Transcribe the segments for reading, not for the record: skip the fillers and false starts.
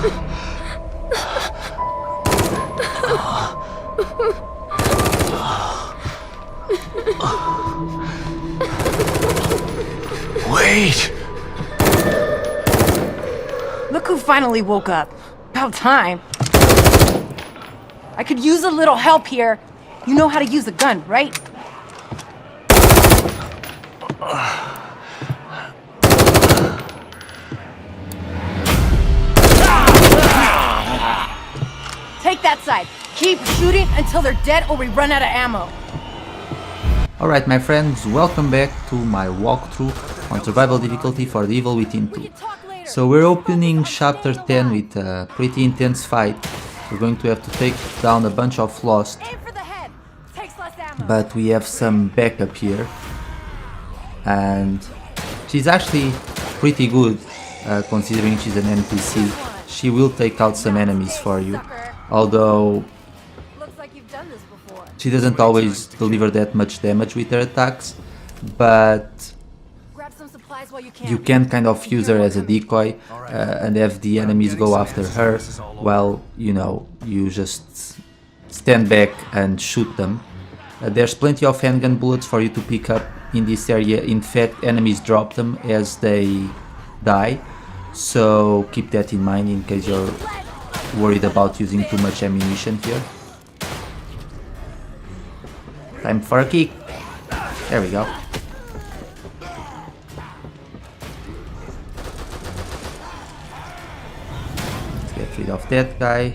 Wait! Look who finally woke up. About time. I could use a little help here. You know how to use a gun, right? Take that side. Keep shooting until they're dead or we run out of ammo. Alright my friends, welcome back to my walkthrough on survival difficulty for The Evil Within 2. So we're opening chapter 10 with a pretty intense fight. We're going to have to take down a bunch of Lost, but we have some backup here. And she's actually pretty good considering she's an NPC. She will take out some enemies for you, although she doesn't always deliver that much damage with her attacks, but you can kind of use her as a decoy and have the enemies go after her while, you know, you just stand back and shoot them. There's plenty of handgun bullets for you to pick up in this area. In fact, enemies drop them as they die, so keep that in mind in case you're worried about using too much ammunition here. Time for a kick. There we go. Let's get rid of that guy.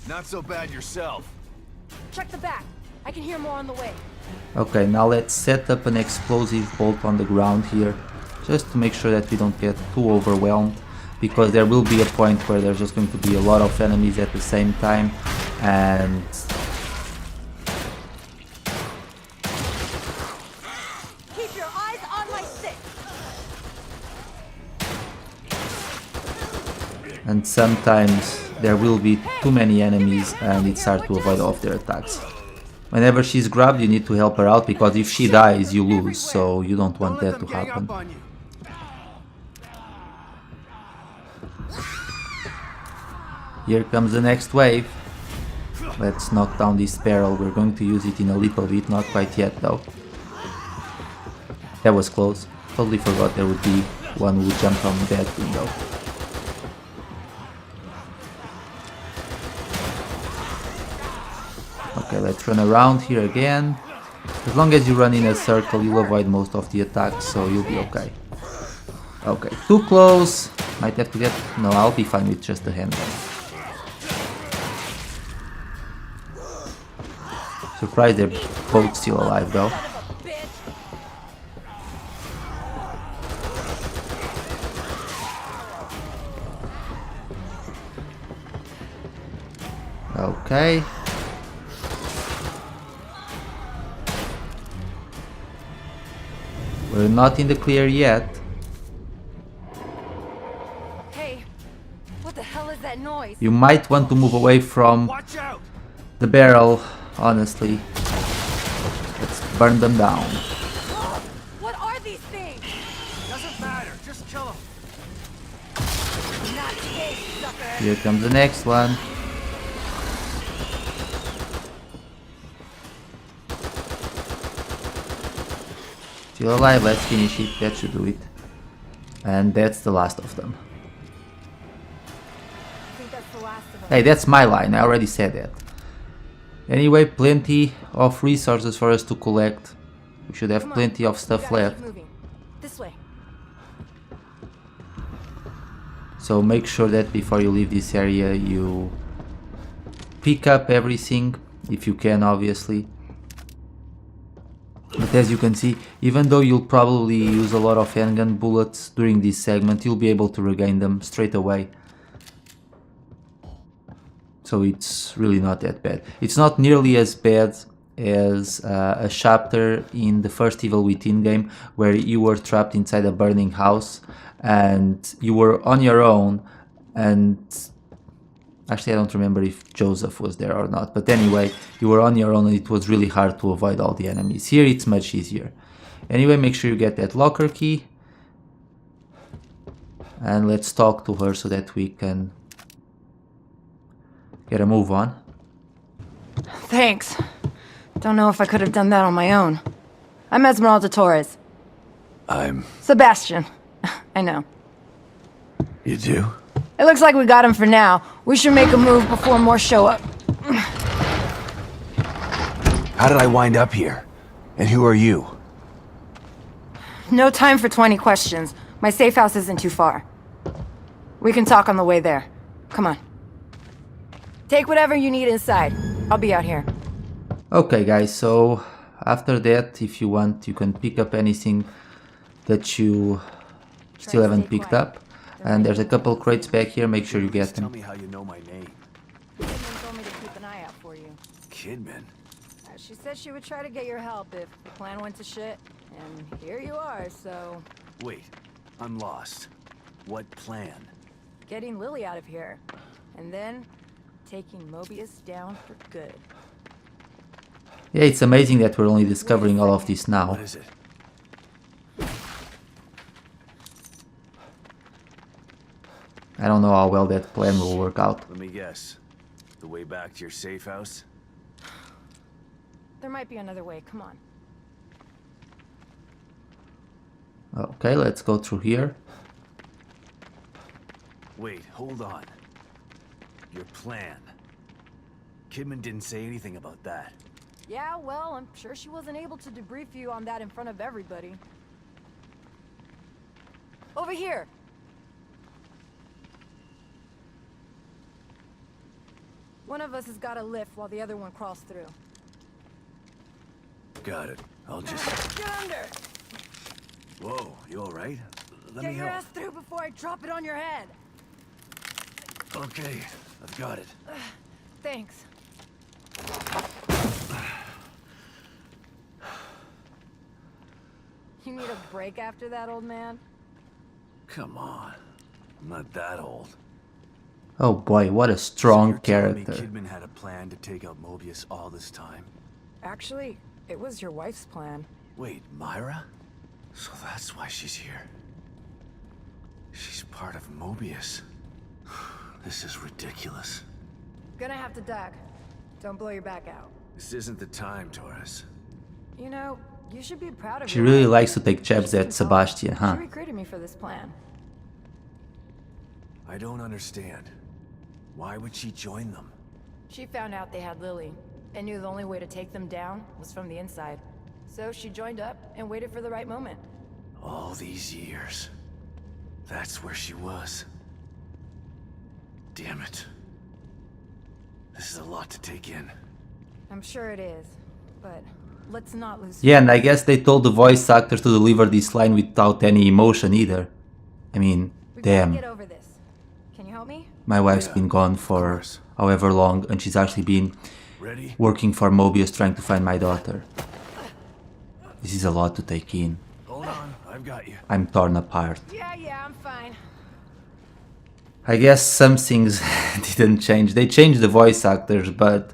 Not so bad yourself. Check the back. I can hear more on the way. Okay, now let's set up an explosive bolt on the ground here, just to make sure that we don't get too overwhelmed, because there will be a point where there's just going to be a lot of enemies at the same time, and keep your eyes on my stick. And sometimes there will be too many enemies and it's hard to avoid all of their attacks. Whenever she's grabbed, you need to help her out, because if she dies you lose, so you don't want that to happen. Here comes the next wave. Let's knock down this barrel. We're going to use it in a little bit, not quite yet though. That was close. Totally forgot there would be one who would jump from that window. Okay, let's run around here again. As long as you run in a circle, you'll avoid most of the attacks, so you'll be okay. Okay, too close. Might have to get... No, I'll be fine with just the handgun. Surprised they're both still alive though. Okay. We're not in the clear yet. Hey, what the hell is that noise? You might want to move away from the barrel, honestly. Let's burn them down. What are these things? Doesn't matter, just kill them. Not today, sucker. Here comes the next one. Still alive, let's finish it, that should do it. And that's the last of them. I think that's the last of them. Hey, that's my line, I already said that. Anyway, plenty of resources for us to collect. We should have plenty of stuff left. This way. So make sure that before you leave this area you pick up everything, if you can obviously. But as you can see, even though you'll probably use a lot of handgun bullets during this segment, you'll be able to regain them straight away. So it's really not that bad. It's not nearly as bad as a chapter in the first Evil Within game, where you were trapped inside a burning house and you were on your own, and actually I don't remember if Joseph was there or not, but anyway, you were on your own and it was really hard to avoid all the enemies. Here it's much easier. Anyway, make sure you get that locker key, And let's talk to her so that we can get a move on. Thanks. Don't know if I could have done that on my own. I'm Esmeralda Torres. I'm... Sebastian. I know. You do? It looks like we got him for now. We should make a move before more show up. How did I wind up here? And who are you? No time for 20 questions. My safe house isn't too far. We can talk on the way there. Come on. Take whatever you need inside. I'll be out here. Okay guys, so after that, if you want, you can pick up anything that you still haven't picked up. And there's a couple crates back here, make sure you get Tell them. me how you know my name. Kidman told me to keep an eye out for you. Kidman? She said she would try to get your help if the plan went to shit. And here you are, so... Wait, I'm lost. What plan? Getting Lily out of here. And then taking Mobius down for good. Yeah, it's amazing that we're only discovering all of this now. What is it? I don't know how well that plan will work out. Let me guess. The way back to your safe house? There might be another way, come on. Okay, let's go through here. Wait, hold on. Your plan. Kidman didn't say anything about that. Yeah, well, I'm sure she wasn't able to debrief you on that in front of everybody. Over here! One of us has got a lift while the other one crawls through. Got it. I'll just... Get under! Whoa, you alright? Let Get me your help. ass through before I drop it on your head! Okay, I've got it. Thanks. You need a break after that, old man? Come on. I'm not that old. Oh boy, what a So strong you're telling me character. Kidman had a plan to take out Mobius all this time? Actually, it was your wife's plan. Wait, Myra? So that's why she's here. She's part of Mobius. This is ridiculous. Gonna have to duck. Don't blow your back out. This isn't the time, Torres. You know, you should be proud of She your really wife. likes to take jabs She's at Sebastian, huh? She recruited me for this plan. I don't understand. Why would she join them? She found out they had Lily, and knew the only way to take them down was from the inside. So she joined up and waited for the right moment. All these years. That's where she was. Damn it. This is a lot to take in. I'm sure it is, but let's not lose. Yeah, and I guess they told the voice actor to deliver this line without any emotion either. I mean, We gotta damn. get over this. Can you help me? My wife's Yeah, been gone of for course. however long, and she's actually been Ready? working for Mobius trying to find my daughter. This is a lot to take in. Hold on, I've got you. I'm torn apart. Yeah, I'm fine. I guess some things didn't change. They changed the voice actors, but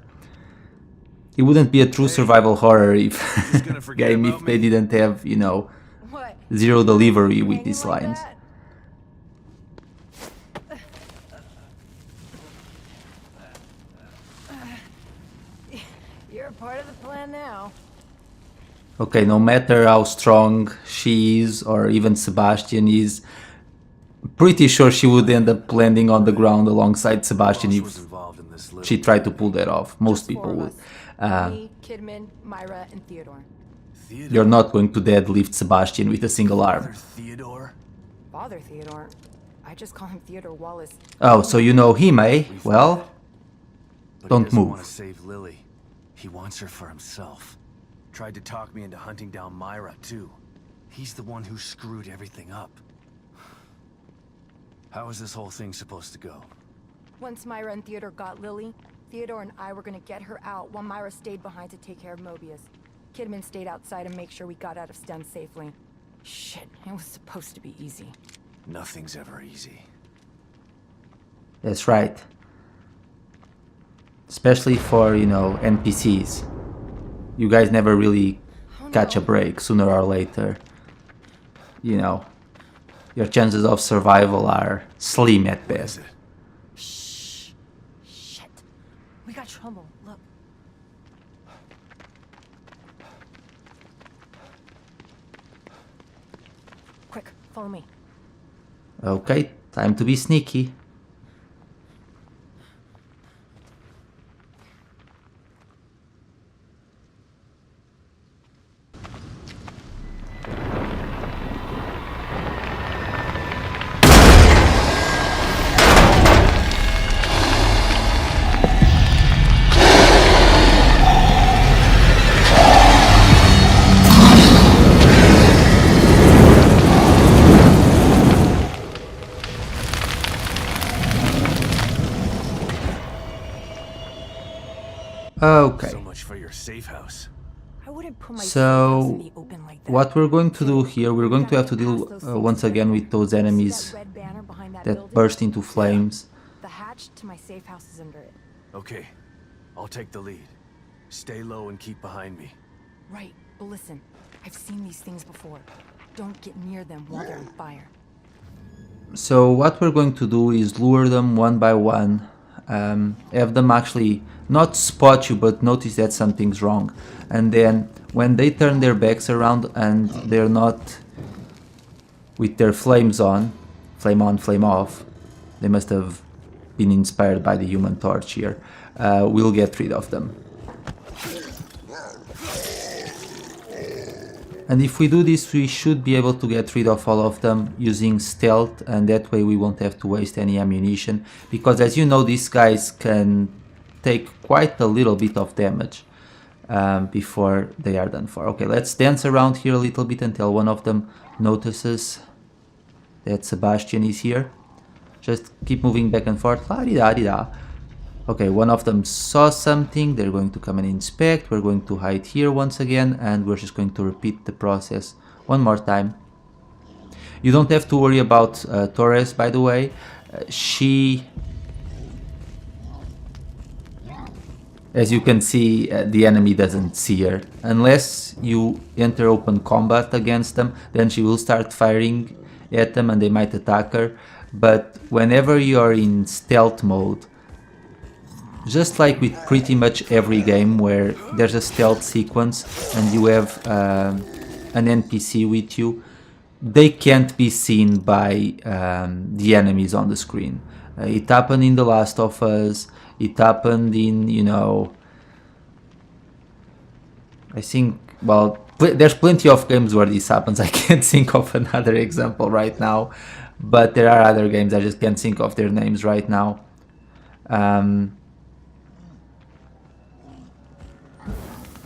it wouldn't be a true survival horror if gonna forget game about if they me? didn't have, you know, What? zero delivery with Hanging these like lines. that? You're a part of the plan now. Okay, no matter how strong she is, or even Sebastian is, pretty sure she would end up landing on the ground alongside Sebastian Boss was if involved in this little she tried to pull that off. Most Just people four of would. us. Me, Kidman, Myra, and Theodore. Theodore. You're not going to deadlift Sebastian with a single arm. Father Theodore? Father Theodore. I just call him Theodore Wallace. Oh, so you know him, eh? We Well, fought it. But don't he doesn't move. want to save Lily. He wants her for himself. Tried to talk me into hunting down Myra, too. He's the one who screwed everything up. How is this whole thing supposed to go? Once Myra and Theodore got Lily, Theodore and I were gonna get her out while Myra stayed behind to take care of Mobius. Kidman stayed outside and make sure we got out of Stun safely. Shit, it was supposed to be easy. Nothing's ever easy. That's right. Especially for, you know, NPCs. You guys never really catch a break sooner or later. You know, your chances of survival are slim at What best. is it? Shh. Shit. We got trouble. Look. Quick, follow me. Okay, time to be sneaky. Okay. So much for your safe house. I wouldn't put my So, safe house in the open like that. what we're going to do here, we're going to have to Gotta deal get past those things once again together. with those See enemies that red banner behind that that building? burst into flames. The hatch to my safe house is under it. Okay, I'll take the lead. Stay low and keep behind me. Right, but listen, I've seen these things before. Don't get near them while they're on fire. So what we're going to do is lure them one by one, have them actually not spot you but notice that something's wrong, and then when they turn their backs around and they're not with their flames on, flame off, they must have been inspired by the Human Torch here, we'll get rid of them. And if we do this, we should be able to get rid of all of them using stealth, and that way we won't have to waste any ammunition, because as you know, these guys can take quite a little bit of damage before they are done for. Okay, let's dance around here a little bit until one of them notices that Sebastian is here. Just keep moving back and forth. La-di-da-di-da. Okay, one of them saw something, they're going to come and inspect, we're going to hide here once again, and we're just going to repeat the process one more time. You don't have to worry about Torres, by the way. She... As you can see, the enemy doesn't see her. Unless you enter open combat against them, then she will start firing at them and they might attack her. But whenever you're in stealth mode, just like with pretty much every game where there's a stealth sequence and you have an NPC with you, they can't be seen by the enemies on the screen. It happened in The Last of Us, it happened in, you know, I think, well, there's plenty of games where this happens. I can't think of another example right now, but there are other games, I just can't think of their names right now.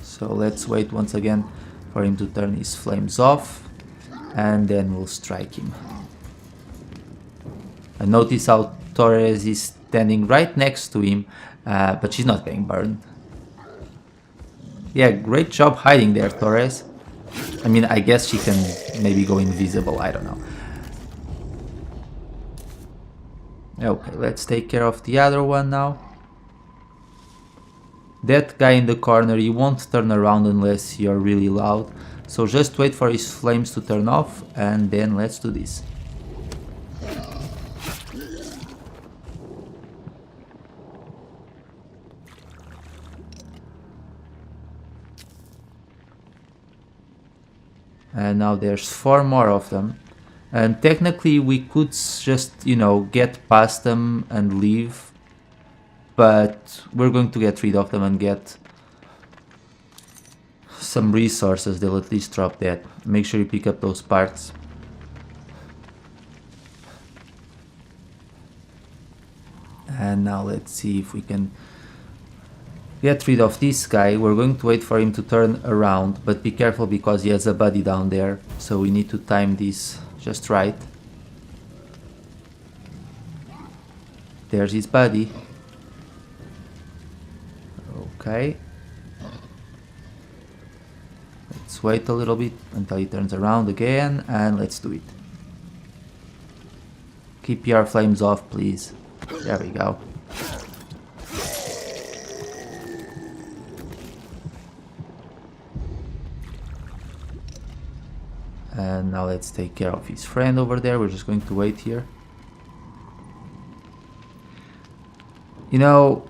So let's wait once again for him to turn his flames off, and then we'll strike him. And notice how Torres is standing right next to him, but she's not getting burned. Yeah, great job hiding there, Torres. I mean, I guess she can maybe go invisible, I don't know. Okay, let's take care of the other one now. That guy in the corner, he won't turn around unless you're really loud. So just wait for his flames to turn off, and then let's do this. And now there's 4 more of them. And technically we could just, you know, get past them and leave. But we're going to get rid of them and get some resources. They'll at least drop that. Make sure you pick up those parts. And now let's see if we can get rid of this guy. We're going to wait for him to turn around, but be careful because he has a buddy down there. So we need to time this just right. There's his buddy. Okay. Let's wait a little bit until he turns around again, and let's do it. Keep your flames off, please. There we go. And now let's take care of his friend over there. We're just going to wait here. You know,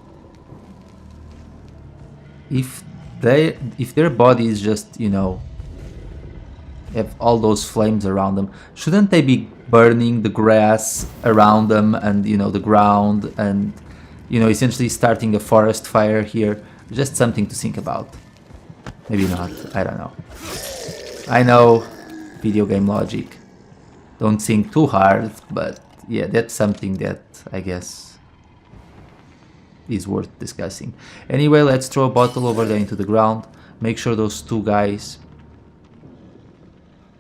if their bodies just, you know, have all those flames around them, shouldn't they be burning the grass around them and, you know, the ground and, you know, essentially starting a forest fire here? Just something to think about. Maybe not, I don't know. I know, video game logic. Don't think too hard, but yeah, that's something that I guess is worth discussing. Anyway, let's throw a bottle over there into the ground. Make sure those two guys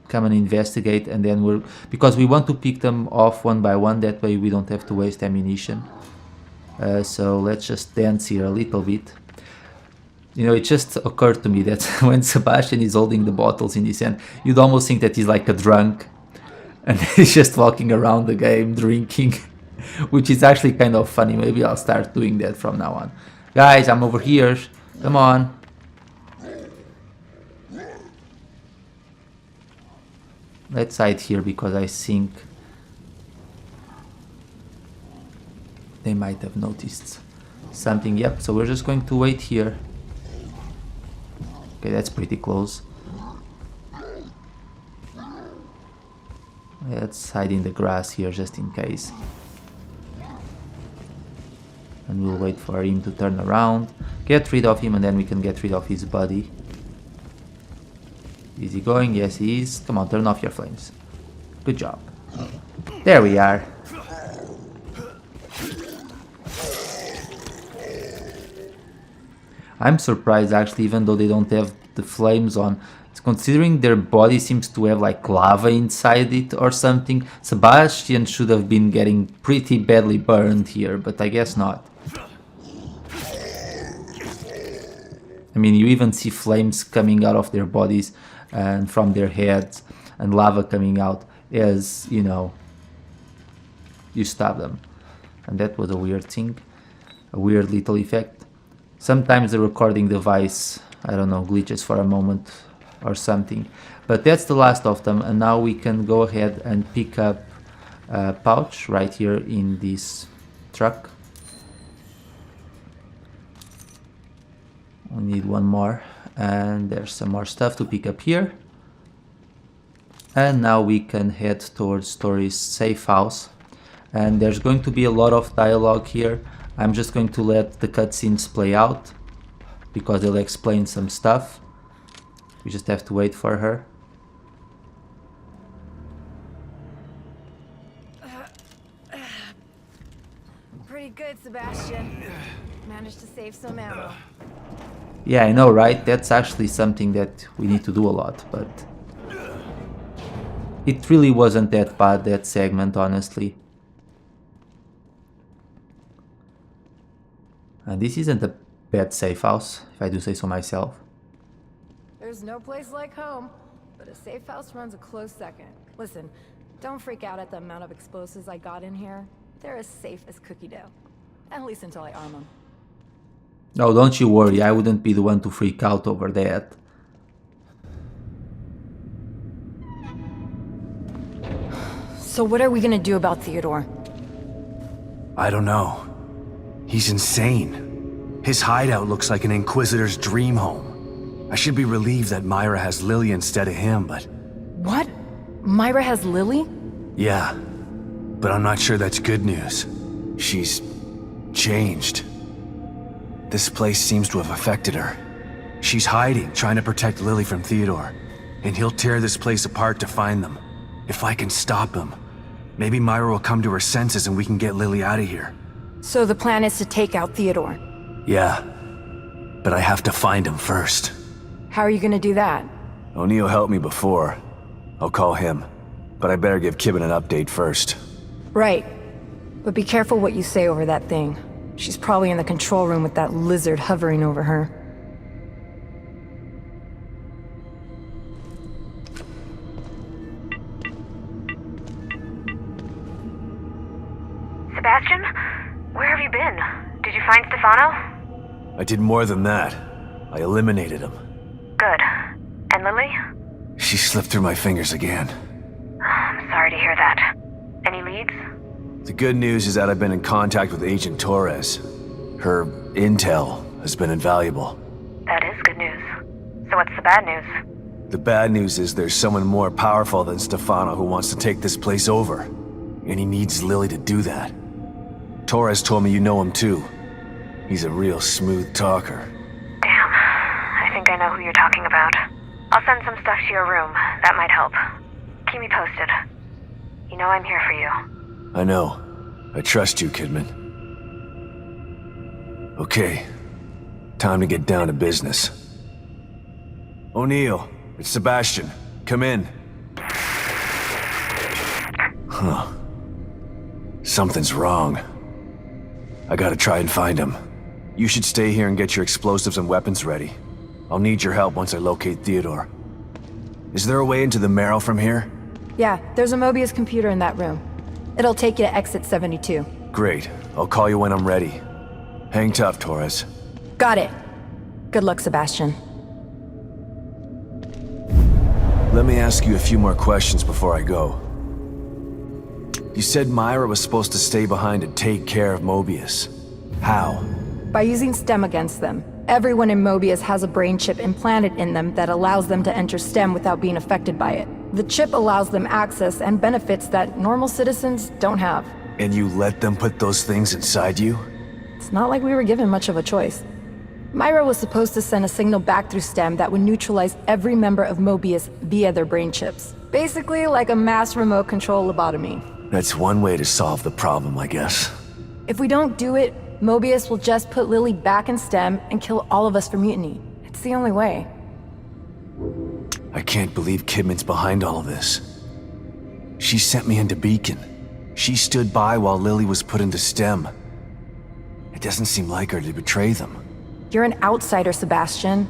come and investigate, and then because we want to pick them off one by one, that way we don't have to waste ammunition. So let's just dance here a little bit. You know, it just occurred to me that when Sebastian is holding the bottles in his hand, you'd almost think that he's like a drunk and he's just walking around the game drinking, which is actually kind of funny. Maybe I'll start doing that from now on. Guys, I'm over here. Come on. Let's hide here because I think they might have noticed something. Yep, so we're just going to wait here. Okay, that's pretty close. Let's hide in the grass here just in case. And we'll wait for him to turn around, get rid of him, and then we can get rid of his body. Is he going? Yes, he is. Come on, turn off your flames. Good job. There we are. I'm surprised actually, even though they don't have the flames on. It's considering their body seems to have like lava inside it or something. Sebastian should have been getting pretty badly burned here, but I guess not. I mean, you even see flames coming out of their bodies and from their heads and lava coming out as, you know, you stab them. And that was a weird thing, a weird little effect. Sometimes the recording device, I don't know, glitches for a moment or something. But that's the last of them, and now we can go ahead and pick up a pouch right here in this truck. We need one more, and there's some more stuff to pick up here. And now we can head towards Torres' safe house. And there's going to be a lot of dialogue here. I'm just going to let the cutscenes play out because they'll explain some stuff. We just have to wait for her. Pretty good, Sebastian. Managed to save some ammo. Yeah, I know, right? That's actually something that we need to do a lot, but it really wasn't that bad, that segment, honestly. And this isn't a bad safe house, if I do say so myself. There's no place like home, but a safe house runs a close second. Listen, don't freak out at the amount of explosives I got in here. They're as safe as cookie dough. At least until I arm them. No, don't you worry, I wouldn't be the one to freak out over that. So what are we gonna do about Theodore? I don't know. He's insane. His hideout looks like an Inquisitor's dream home. I should be relieved that Myra has Lily instead of him, but... What? Myra has Lily? Yeah, but I'm not sure that's good news. She's... changed. This place seems to have affected her. She's hiding, trying to protect Lily from Theodore. And he'll tear this place apart to find them. If I can stop him, maybe Myra will come to her senses and we can get Lily out of here. So the plan is to take out Theodore? Yeah, but I have to find him first. How are you gonna do that? O'Neill helped me before. I'll call him. But I better give Kidman an update first. Right. But be careful what you say over that thing. She's probably in the control room with that lizard hovering over her. Sebastian? Where have you been? Did you find Stefano? I did more than that. I eliminated him. Good. And Lily? She slipped through my fingers again. I'm sorry to hear that. Any leads? The good news is that I've been in contact with Agent Torres. Her intel has been invaluable. That is good news. So what's the bad news? The bad news is there's someone more powerful than Stefano who wants to take this place over. And he needs Lily to do that. Torres told me you know him too. He's a real smooth talker. Damn. I think I know who you're talking about. I'll send some stuff to your room. That might help. Keep me posted. You know I'm here for you. I know. I trust you, Kidman. Okay. Time to get down to business. O'Neill, it's Sebastian. Come in. Huh. Something's wrong. I gotta try and find him. You should stay here and get your explosives and weapons ready. I'll need your help once I locate Theodore. Is there a way into the Marrow from here? Yeah, there's a Mobius computer in that room. It'll take you to exit 72. Great. I'll call you when I'm ready. Hang tough, Torres. Got it. Good luck, Sebastian. Let me ask you a few more questions before I go. You said Myra was supposed to stay behind to take care of Mobius. How? By using STEM against them. Everyone in Mobius has a brain chip implanted in them that allows them to enter STEM without being affected by it. The chip allows them access and benefits that normal citizens don't have. And you let them put those things inside you? It's not like we were given much of a choice. Myra was supposed to send a signal back through STEM that would neutralize every member of Mobius via their brain chips. Basically like a mass remote control lobotomy. That's one way to solve the problem, I guess. If we don't do it, Mobius will just put Lily back in STEM and kill all of us for mutiny. It's the only way. I can't believe Kidman's behind all of this. She sent me into Beacon. She stood by while Lily was put into STEM. It doesn't seem like her to betray them. You're an outsider, Sebastian.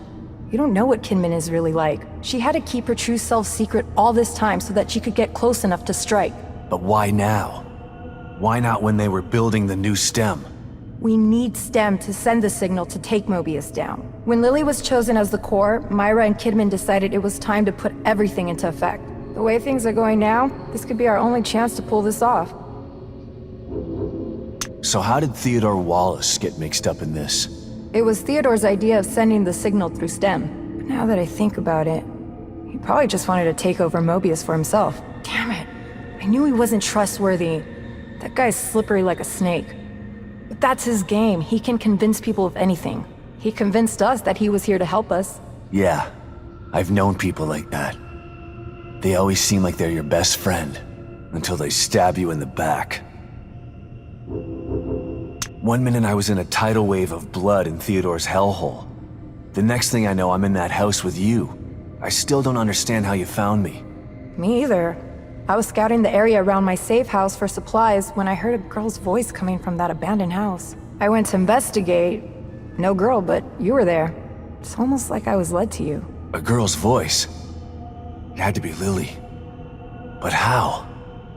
You don't know what Kidman is really like. She had to keep her true self secret all this time so that she could get close enough to strike. But why now? Why not when they were building the new STEM? We need STEM to send the signal to take Mobius down. When Lily was chosen as the core, Myra and Kidman decided it was time to put everything into effect. The way things are going now, this could be our only chance to pull this off. So how did Theodore Wallace get mixed up in this? It was Theodore's idea of sending the signal through STEM. But now that I think about it, he probably just wanted to take over Mobius for himself. Damn it. I knew he wasn't trustworthy. That guy's slippery like a snake. But that's his game. He can convince people of anything. He convinced us that he was here to help us. Yeah, I've known people like that. They always seem like they're your best friend, until they stab you in the back. One minute I was in a tidal wave of blood in Theodore's hellhole. The next thing I know, I'm in that house with you. I still don't understand how you found me. Me either. I was scouting the area around my safe house for supplies when I heard a girl's voice coming from that abandoned house. I went to investigate. No girl, but you were there. It's almost like I was led to you. A girl's voice. It had to be Lily. But how?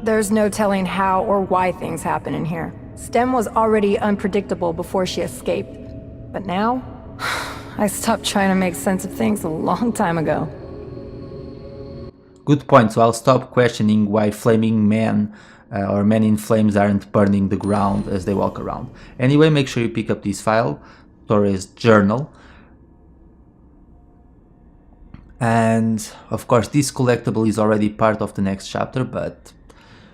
There's no telling how or why things happen in here. STEM was already unpredictable before she escaped. But now, I stopped trying to make sense of things a long time ago. Good point, so I'll stop questioning why flaming men or men in flames aren't burning the ground as they walk around. Anyway, make sure you pick up this file, Torres Journal. And of course this collectible is already part of the next chapter, but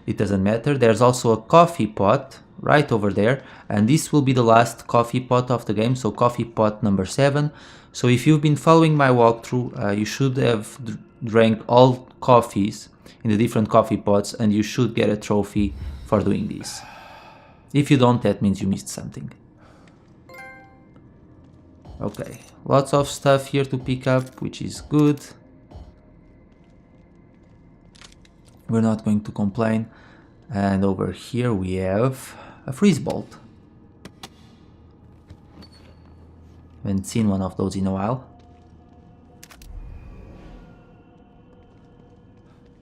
it doesn't matter. There's also a coffee pot right over there, and this will be the last coffee pot of the game, so coffee pot number 7. So if you've been following my walkthrough, you should have drank all coffees in the different coffee pots, and you should get a trophy for doing this. If you don't, that means you missed something. Okay, lots of stuff here to pick up, which is good. We're not going to complain. And over here we have a freeze bolt. Haven't seen one of those in a while.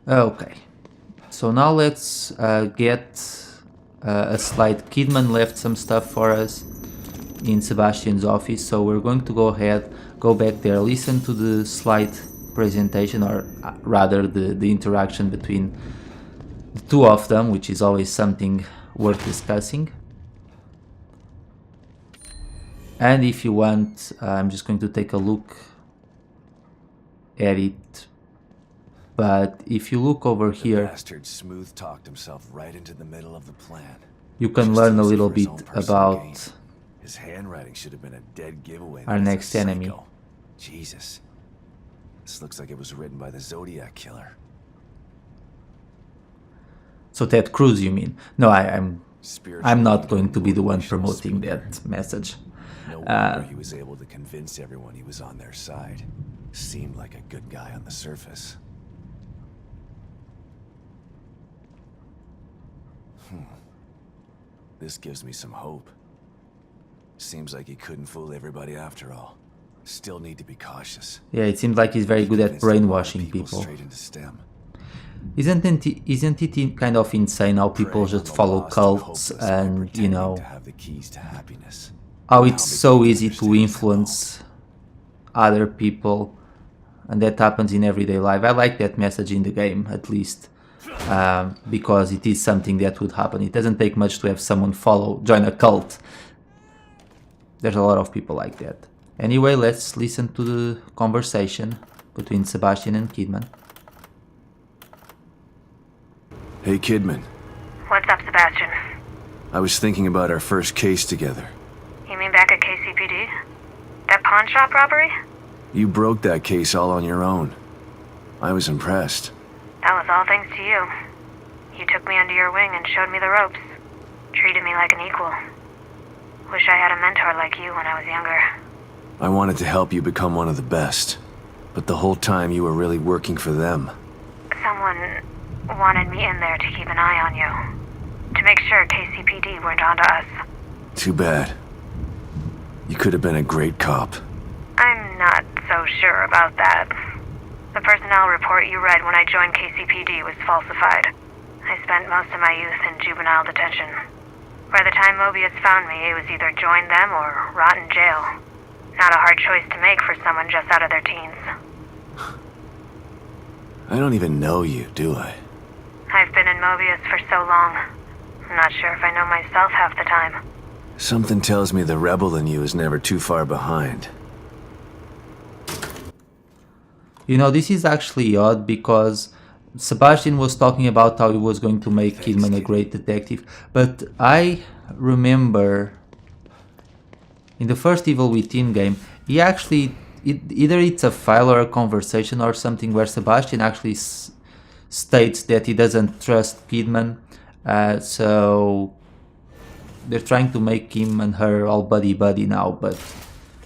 Okay, so now let's get a slide. Kidman left some stuff for us in Sebastian's office, so we're going to go ahead, go back there, listen to the slide presentation, or rather the interaction between the two of them, which is always something worth discussing. And if you want, I'm just going to take a look at it. But if you look over here, Bastard smooth talked himself right into the middle of the plan. you can Just learn a use it little for his bit own personal about gain. His handwriting should have been a dead giveaway. our that he's a next enemy. psycho. Jesus. This looks like it was written by the Zodiac Killer. So Ted Cruz, you mean? No, I'm Spiritual not leader going to be the one motivational promoting speaker. that message. No wonder he was able to convince everyone he was on their side. Seemed like a good guy on the surface. This gives me some hope. Seems like he couldn't fool everybody after all. Still need to be cautious. Yeah, it seems like he's very good at Convinced a lot of brainwashing people. Straight into STEM. Isn't it kind of insane how people Preying on just the follow lost and cults hopeless by and, you pretending know, to have the keys to happiness. how Now it's so beginning easy to understand influence other people, and that happens in everyday life. I like that message in the game, at least, because it is something that would happen. It doesn't take much to have someone join a cult. There's a lot of people like that. Anyway, let's listen to the conversation between Sebastian and Kidman. Hey, Kidman. What's up, Sebastian? I was thinking about our first case together. You mean back at KCPD? That pawn shop robbery? You broke that case all on your own. I was impressed. That was all thanks to you. You took me under your wing and showed me the ropes. Treated me like an equal. Wish I had a mentor like you when I was younger. I wanted to help you become one of the best. But the whole time you were really working for them. Someone wanted me in there to keep an eye on you. To make sure KCPD weren't onto us. Too bad. You could have been a great cop. I'm not so sure about that. The personnel report you read when I joined KCPD was falsified. I spent most of my youth in juvenile detention. By the time Mobius found me, it was either join them or rot in jail. Not a hard choice to make for someone just out of their teens. I don't even know you, do I? I've been in Mobius for so long. I'm not sure if I know myself half the time. Something tells me the rebel in you is never too far behind. You know, this is actually odd because Sebastian was talking about how he was going to make Kidman a great detective, but I remember in the first Evil Within game, he actually, either it's a file or a conversation or something where Sebastian actually states that he doesn't trust Kidman, so they're trying to make him and her all buddy-buddy now, but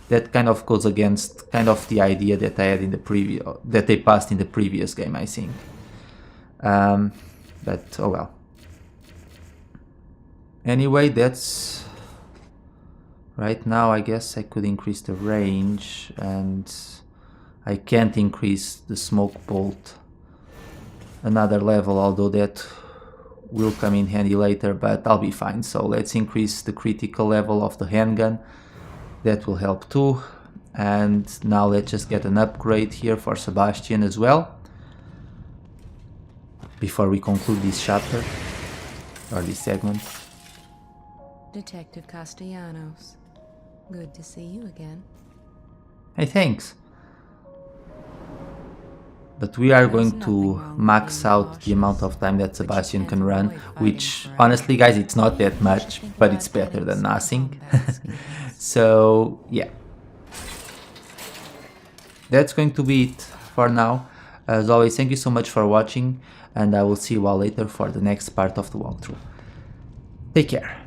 that kind of goes against kind of the idea that I had in the that they passed in the previous game, I think. But oh well. Anyway, that's right now. I guess I could increase the range, and I can't increase the smoke bolt another level, although that will come in handy later, but I'll be fine. So let's increase the critical level of the handgun. That will help too. And now let's just get an upgrade here for Sebastian as well, before we conclude this chapter, or this segment. Detective Castellanos, good to see you again. Hey, thanks. But we are going to max out the amount of time that Sebastian can run, which honestly guys, it's not that much, but it's better than nothing. So yeah, that's going to be it for now. As always, thank you so much for watching, and I will see you all later for the next part of the walkthrough. Take care.